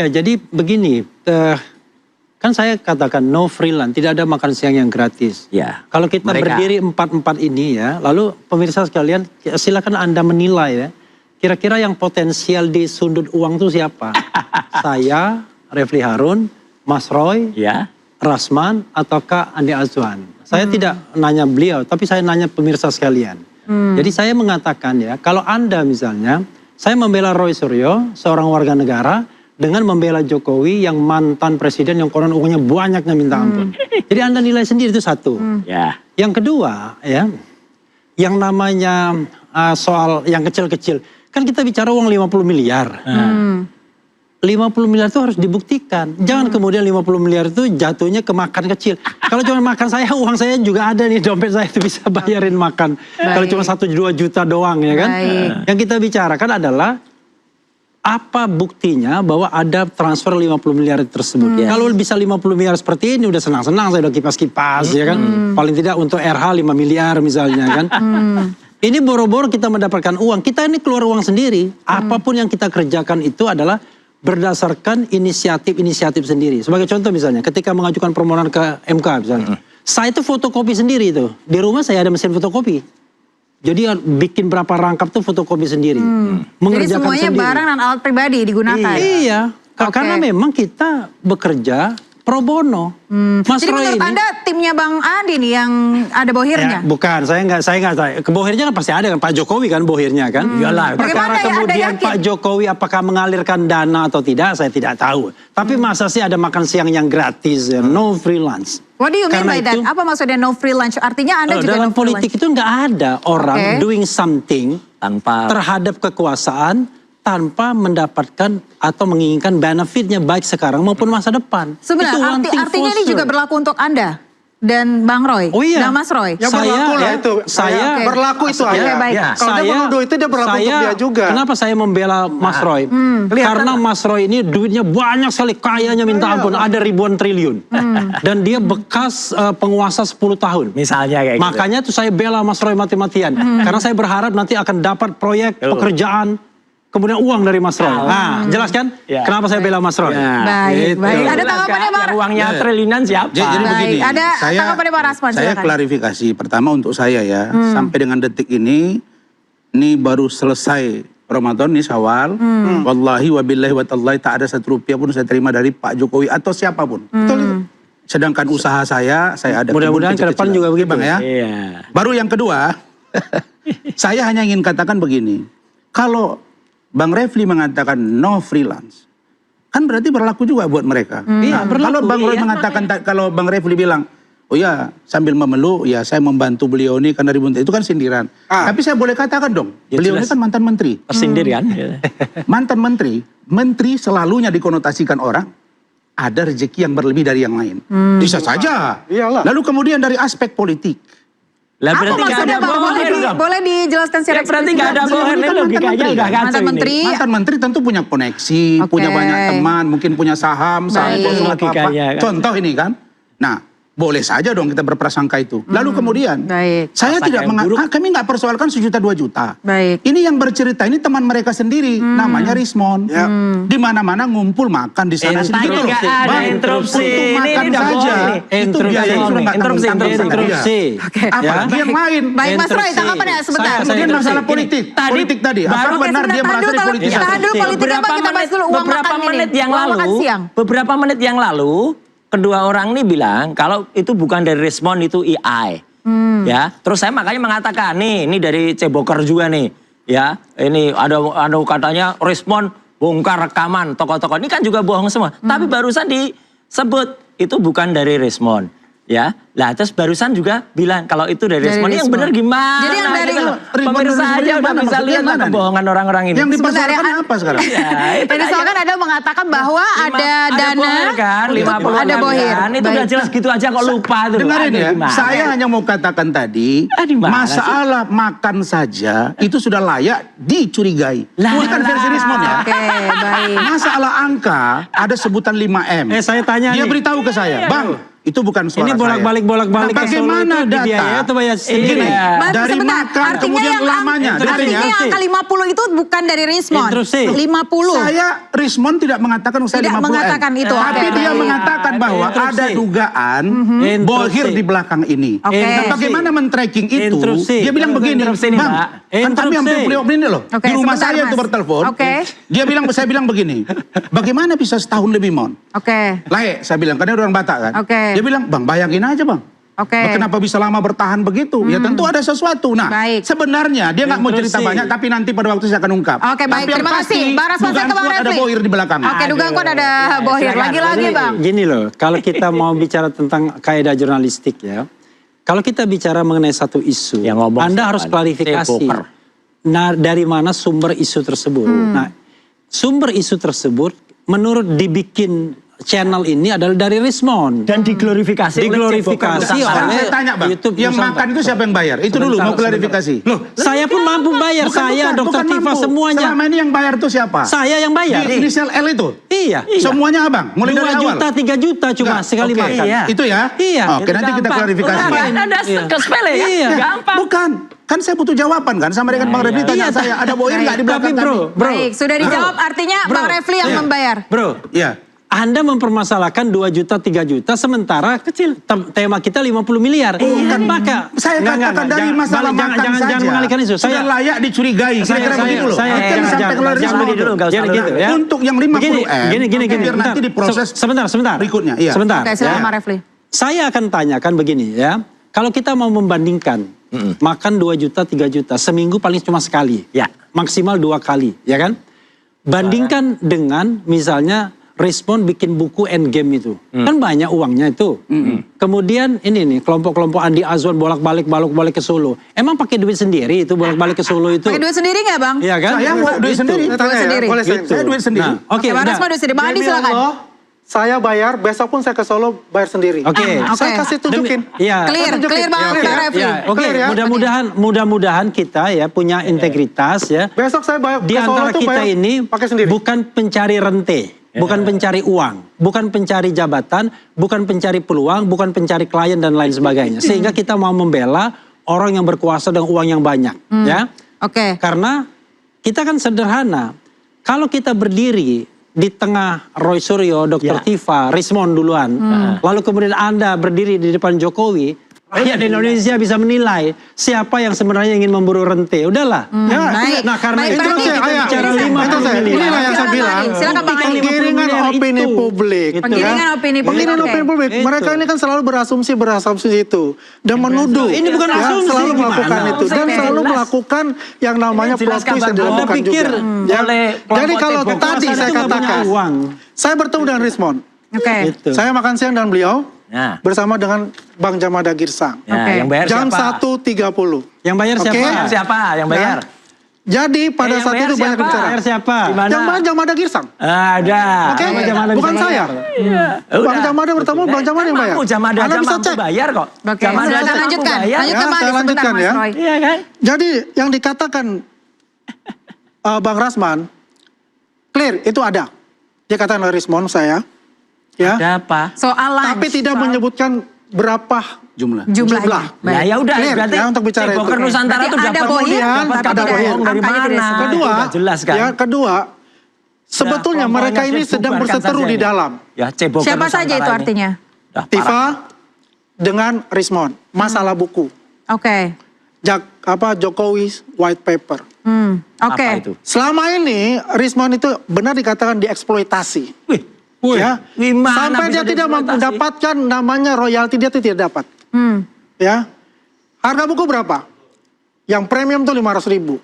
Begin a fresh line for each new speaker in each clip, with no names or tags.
Ya, jadi begini, kan saya katakan no freelance, tidak ada makan siang yang gratis.
Ya.
Kalau kita berdiri empat ini ya, lalu pemirsa sekalian silakan Anda menilai ya, kira-kira yang potensial di sundut uang itu siapa? Saya, Refli Harun, Mas Roy,
Ya.
Rasman, ataukah Andi Azwan? Saya tidak nanya beliau, tapi saya nanya pemirsa sekalian. Jadi saya mengatakan ya, kalau Anda misalnya, saya membela Roy Suryo, seorang warga negara, dengan membela Jokowi yang mantan presiden yang konon uangnya banyaknya minta ampun. Jadi Anda nilai sendiri itu satu.
Ya.
Yang kedua ya, yang namanya soal yang kecil-kecil. Kan kita bicara uang 50 miliar. 50 miliar itu harus dibuktikan. Jangan kemudian 50 miliar itu jatuhnya ke makan kecil. Kalau cuma makan saya, uang saya juga ada nih, dompet saya itu bisa bayarin makan. Kalau cuma 1-2 juta doang ya kan. Yang kita bicarakan adalah apa buktinya bahwa ada transfer 50 miliar tersebut. Kalau bisa 50 miliar seperti ini udah senang-senang, saya udah kipas-kipas ya kan. Paling tidak untuk RH 5 miliar misalnya kan. Ini boro-boro kita mendapatkan uang, kita ini keluar uang sendiri. Apapun yang kita kerjakan itu adalah berdasarkan inisiatif sendiri. Sebagai contoh misalnya, ketika mengajukan permohonan ke MK misalnya. Saya itu fotokopi sendiri itu. Di rumah saya ada mesin fotokopi. Jadi bikin berapa rangkap tuh fotokopi sendiri.
Jadi semuanya sendiri. Barang dan alat pribadi digunakan?
Iya, karena memang kita bekerja pro bono. Mas
Jadi
Roy
menurut Anda timnya Bang Andi nih yang ada bohirnya?
Ya, bukan, saya nggak. Bohirnya kan pasti ada kan, Pak Jokowi kan bohirnya kan. Iyalah. Perkara kemudian Pak Jokowi apakah mengalirkan dana atau tidak, saya tidak tahu. Tapi masa sih ada makan siang yang gratis, ya, no freelance.
What do you mean by that? Apa maksudnya no freelance? Artinya Anda juga
dalam
no freelance?
politik itu nggak ada orang doing something
tanpa
terhadap kekuasaan tanpa mendapatkan atau menginginkan benefitnya baik sekarang maupun masa depan.
Sebenarnya artinya ini juga berlaku untuk Anda dan Bang Roy dan Mas Roy.
Ya berlaku lah itu.
Saya
berlaku itu aja. Kalau dia menuduh itu dia berlaku untuk dia juga.
Kenapa saya membela Mas Roy? Karena Mas Roy ini duitnya banyak sekali, kayanya minta ampun, ada ribuan triliun. Dan dia bekas penguasa 10 tahun.
Misalnya kayak gitu.
Makanya tuh saya bela Mas Roy mati-matian. Karena saya berharap nanti akan dapat proyek, pekerjaan, kemudian uang dari Mas Roy. Nah, jelas kan? Kenapa saya bela Mas Roy?
Baik. Ada tanggapannya Bang?
Uangnya triliunan siapa?
Jadi begini,
ada tanggapannya Bang Rasman.
Saya klarifikasi. Pertama untuk saya ya, sampai dengan detik ini baru selesai Ramadan nih Syawal. Wallahi wabillahi watallahi tak ada 1 rupiah pun saya terima dari Pak Jokowi atau siapapun. Sedangkan usaha saya ada.
Mudah-mudahan ke depan juga begitu
Bang ya. Baru yang kedua, saya hanya ingin katakan begini. Kalau Bang Refli mengatakan no freelance, kan berarti berlaku juga buat mereka. Kalau Bang Roy mengatakan, kalau Bang Refli bilang, oh ya sambil memeluk, ya saya membantu beliau ini karena ribut, itu kan sindiran. Tapi saya boleh katakan dong, beliau ini kan mantan menteri.
Persindiran.
Mantan menteri selalunya dikonotasikan orang, ada rezeki yang berlebih dari yang lain. Bisa saja. Iyalah. Lalu kemudian dari aspek politik.
Lah berarti
nggak ada boleh dijelaskan secara
berarti nggak ada bohong, logikanya udah kacau.
Mantan menteri tentu punya koneksi, punya banyak teman, mungkin punya saham apa-apa. Contoh ini kan. Nah, boleh saja dong kita berprasangka itu. Lalu kemudian, saya tidak kami nggak persoalkan 1 juta 2 juta. Ini yang bercerita ini teman mereka sendiri, namanya Rismon. Di mana-mana ngumpul makan di sana sini.
Ada interupsi.
Ini udah saja. Itu biaya sudah nggak
interupsi.
Apalagi yang lain.
Baik Mas Roy, tanggapannya sebentar.
Kemudian masalah politik. Politik tadi. Apa benar dia merasa dipolitisasi?
Tahan dulu politiknya Bang, kita bahas dulu uang makan ini.
Beberapa menit yang lalu, kedua orang ini bilang kalau itu bukan dari Rismon, itu AI. Ya, terus saya makanya mengatakan ini dari Ceboker juga nih. Ya, ini ada katanya Rismon bongkar rekaman tokoh-tokoh. Ini kan juga bohong semua. Tapi barusan disebut itu bukan dari Rismon. Ya, lah terus barusan juga bilang kalau itu dari Rismon. Yang benar gimana?
Jadi yang dari
pemirsa aja udah bisa lihat kebohongan orang-orang ini.
Yang dipersoalkan apa sekarang?
Yang dipersoalkan ada mengatakan bahwa ada dana,
ada bohir. Itu udah jelas gitu aja kok lupa tuh.
Dengarin ya, saya hanya mau katakan tadi, masalah makan saja itu sudah layak dicurigai. Bukan versi Rismon ya.
Baik.
Masalah angka ada sebutan 5M.
Saya tanya
dia beritahu ke saya, Bang, itu bukan suara
ini bolak-balik bolak-balik ke Solo
bagaimana
itu
data?
dibiayai atau bayar sendiri?
Mas,
Dari
sebentar.
makan,
Artinya
kemudian
yang
lamanya.
Artinya yang angka 50 itu bukan dari Rismon.
Interupsi.
50.
Saya Rismon tidak mengatakan saya
Tidak
50M.
mengatakan itu,
Tapi
oke.
dia mengatakan bahwa
Interupsi.
ada dugaan
Interupsi.
bohir di belakang ini.
Oke.
Nah, bagaimana men-tracking itu?
Interupsi.
Dia bilang begini,
Interupsi nih,
Bang,
Pak.
kan kami hampir
Interupsi.
beliau ini loh.
Oke,
Di rumah
sebentar,
saya
Mas.
itu bertelepon.
Oke.
Saya bilang begini, bagaimana bisa setahun lebih, Mon?
Oke.
Laik, saya bilang, karena dia orang Batak kan.
Oke.
Dia bilang, Bang, bayangin aja, Bang.
Oke.
Kenapa bisa lama bertahan begitu? Ya tentu ada sesuatu. Nah,
Baik.
sebenarnya dia nggak mau cerita
Interupsi.
banyak, tapi nanti pada waktu saya akan ungkap.
Oke, baik.
Tapi yang
Terima
pasti,
kasih. Bang Rasman, saya
dugaan
ke Bang
kuat ada
Refli.
bohir di belakang.
Oke, dugaan kuat ada bohir.
silakan.
Lagi-lagi,
Jadi,
Bang.
gini loh, kalau kita mau bicara tentang kaidah jurnalistik ya, kalau kita bicara mengenai satu isu,
Yang ngomong
Anda
siapa?
harus klarifikasi.
Ceboker.
Nah, dari mana sumber isu tersebut? Nah, sumber isu tersebut menurut dibikin channel ini adalah dari Rismon.
Dan diglorifikasi
Diglorifikasi
Sekarang
oleh
saya tanya, Bang,
YouTube
yang
Nusantara.
makan itu siapa yang bayar? Itu dulu mau klarifikasi. Loh,
Saya pun mampu bayar, saya, Dokter Tifa,
mampu.
semuanya.
Selama ini yang bayar itu siapa?
Saya yang bayar.
Di inisial L itu?
Iya.
Semuanya Abang, mulai
2
dari awal?
juta, 3 juta cuma
Enggak,
sekali
oke.
makan.
Iya.
Itu ya?
Iya.
Oke, nanti kita klarifikasi.
Anda
Iya.
sepele ya?
Iya.
Gampang.
Bukan, kan saya butuh jawaban kan sama dengan Bang Refli tanya
Iya,
saya ada bohir nggak di belakang
Tapi bro,
Baik, sudah dijawab. Artinya Bang Refli yang membayar.
Bro,
Iya.
Anda mempermasalahkan 2 juta, 3 juta, sementara kecil tema kita 50 miliar. Bukan maka.
Saya katakan dari masalah makan
jangan,
saja.
jangan mengalihkan isu.
Sudah layak dicurigai. Kira-kira begitu loh. Kan sampai keluar
jangan
Rismon.
dulu, nggak usah
Jadi gitu ya.
Untuk yang 50M,
Gini.
biar nanti diproses
Sebentar.
berikutnya. Iya.
Sebentar.
Oke, silakan
ya.
Bang Refli.
Saya akan tanyakan begini ya. Kalau kita mau membandingkan makan 2 juta, 3 juta, seminggu paling cuma sekali.
Ya.
Maksimal 2 kali, ya kan? Bandingkan dengan misalnya Respon bikin buku Endgame itu. Kan banyak uangnya itu. Kemudian ini nih, kelompok-kelompok Andi Azwan bolak-balik ke Solo. Emang pakai duit sendiri itu bolak-balik ke Solo itu?
Pakai duit sendiri nggak, Bang?
Iya kan?
Saya mau duit
Gitu.
sendiri.
Duit sendiri.
Boleh saya?
Gitu.
Saya duit sendiri.
Nah,
Oke, Bang
udah.
Rasman duit sendiri. Bang Andi
Demi
silakan.
Allah, saya bayar, besok pun saya ke Solo bayar sendiri.
Oke.
Saya kasih tunjukin.
Iya.
Clear Bang
Oke,
Refli.
ya, oke.
Clear ya?
Mudah-mudahan kita ya punya integritas ya.
Besok saya bayar
Di
ke Solo
antara
tuh
kita
bayar
ini
pakai sendiri.
bukan pencari rente, bukan pencari uang, bukan pencari jabatan, bukan pencari peluang, bukan pencari klien dan lain sebagainya. Sehingga kita mau membela orang yang berkuasa dengan uang yang banyak, ya.
Oke.
Karena kita kan sederhana. Kalau kita berdiri di tengah Roy Suryo, Dr. Tifa, Rismon duluan, lalu kemudian Anda berdiri di depan Jokowi, rakyat Indonesia bisa menilai siapa yang sebenarnya ingin memburu rente. Udahlah.
Baik.
Nah, karena
Baik,
itu
berarti
kita
ini
bicara
saya-
50 miliar.
Inilah yang saya
Silakan,
bilang.
Adi. Silakan, Bang Adi.
Penggiringan opini
itu.
publik.
Gitu.
Penggiringan opini publik.
Penggiringan
Oke.
opini publik.
Itu.
Mereka ini kan selalu berasumsi itu. Dan menuduh.
Ini bukan
Ya,
asumsi,
selalu melakukan
gimana?
itu. Dan
Oke.
selalu
Jelas.
melakukan yang namanya
Jelas
plot twist yang
kabar
dilakukan
Anda pikir
juga. Ya.
oleh kelompok
Jadi kalau
Cebok.
tadi
Kekuasaan
saya
itu nggak punya
katakan,
uang.
saya bertemu dengan Rismon.
Oke.
Gitu.
Saya makan siang dengan beliau
Nah,
bersama dengan Bang Jamada Girsang.
ya,
Oke.
yang bayar
Jam
siapa?
1.30.
Yang bayar
Oke.
siapa?
Yang siapa? Yang bayar?
Jadi pada
yang
saat
bayar
itu banyak
siapa?
bicara.
Bayar siapa?
Di mana?
Yang bayar Jamada Girsang.
Ada.
Oke,
Bang Jamada
bukan
bisa
saya.
bayar.
Bang Jamada bertemu, Bang Jamada yang bayar.
Jamada
Anda
aja
bisa
mampu
cek.
bayar kok.
Oke,
Jamada
silakan
aja mampu
lanjutkan.
bayar.
Lanjutkan,
Ya,
Bang Adi,
saya
sebentar,
lanjutkan
Mas
ya.
Roy.
Iya kan?
Jadi yang dikatakan Bang Rasman, clear itu ada. Dia katakan oleh Rismon saya. Ya.
Ada apa?
Soal lunch.
Tapi tidak menyebutkan berapa
Jumlah.
jumlahnya. Baik.
Ya udah
Clear,
berarti
ya, untuk bicara
Ceboker
itu.
Nusantara
Berarti
tuh
ada
dapat
bohir,
kemudian,
tapi
ada
tidak-
bohir.
dari
angkanya tidak
mana?
disebut.
Kedua,
Itu nggak jelas kan?
ya kedua, sebetulnya
Nah,
mereka
pokoknya
ini sedang
dibubarkan
berseteru
saja
di
ini.
dalam.
Ya, Ceboker
Siapa saja
Nusantara
itu
ini.
artinya?
Dah, parah.
Tifa dengan Rismon, masalah buku.
Oke.
Jokowi white paper.
Oke.
Apa itu?
Selama ini Rismon itu benar dikatakan dieksploitasi.
Wih,
Ya.
gimana
Sampai
bisa
dia tidak
dieksploitasi?
mendapatkan namanya royalti, dia itu tidak dapat. Ya. Harga buku berapa? Yang premium tuh 500.000.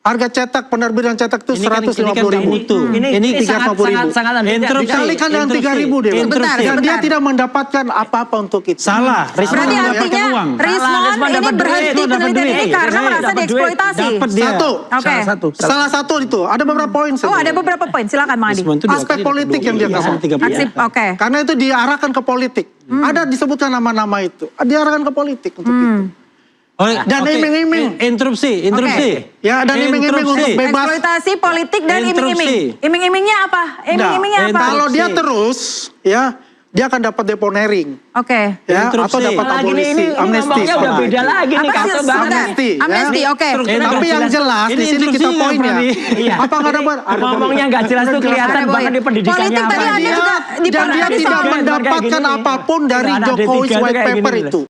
Harga cetak, penerbitan cetak itu
Ini kan
150.000.
mutu.
Ini 350.000.
sangat
Interupsi.
Dikalikan dengan 3.000 dia.
Interupsi.
Dan dia
Sebentar.
tidak mendapatkan apa-apa untuk itu.
Salah. Rismon
Berarti
mendapatkan
artinya
uang.
Rismon
Rismon
ini
dapat duit,
berhenti
Rismon dapat
penelitian
duit.
ini karena
Iya,
merasa
dapat duit.
dieksploitasi.
Dapat dia.
Satu.
Oke.
Salah satu.
Salah satu itu. Ada beberapa poin.
Oh, ada beberapa poin. Silakan, Bang Adi.
Rismon itu 2
Aspek
kali
politik
dapat
yang dia
20 sama
kasih.
30.
Aksip, oke.
Karena itu diarahkan ke politik. Ada disebutkan nama-nama itu. Diarahkan ke politik untuk itu.
Oh,
Dan
oke.
iming-iming.
Interupsi.
Ya, dan iming-iming untuk
Interupsi.
bebas.
Eksploitasi politik dan
Interupsi.
iming-iming. Iming-imingnya apa? Iming-imingnya
Nah,
apa?
kalau dia
Interupsi.
terus ya dia akan dapat deponering.
Oke.
Ya, atau
Instruksi.
dapat
Lagi
abolisi,
ini
amnesti.
ngomongnya udah beda lagi nih
Apa sih?
kata Bang.
Amnesti, ya.
Amnesti, oke.
Tapi yang jelas
Ini
di sini kita
instruksinya,
poinnya.
Fadi.
Iya.
Apa nggak dapat? Ada
Ngomongnya nggak jelas tuh kelihatan
Ada
bahkan
poin.
di pendidikannya
Politik tadi
apa.
Anda juga di
Dan dia
Partai
tidak
Soal.
mendapatkan apapun dari
Anak D3
Jokowi's
tuh
white
kayak gini
paper
loh.
itu.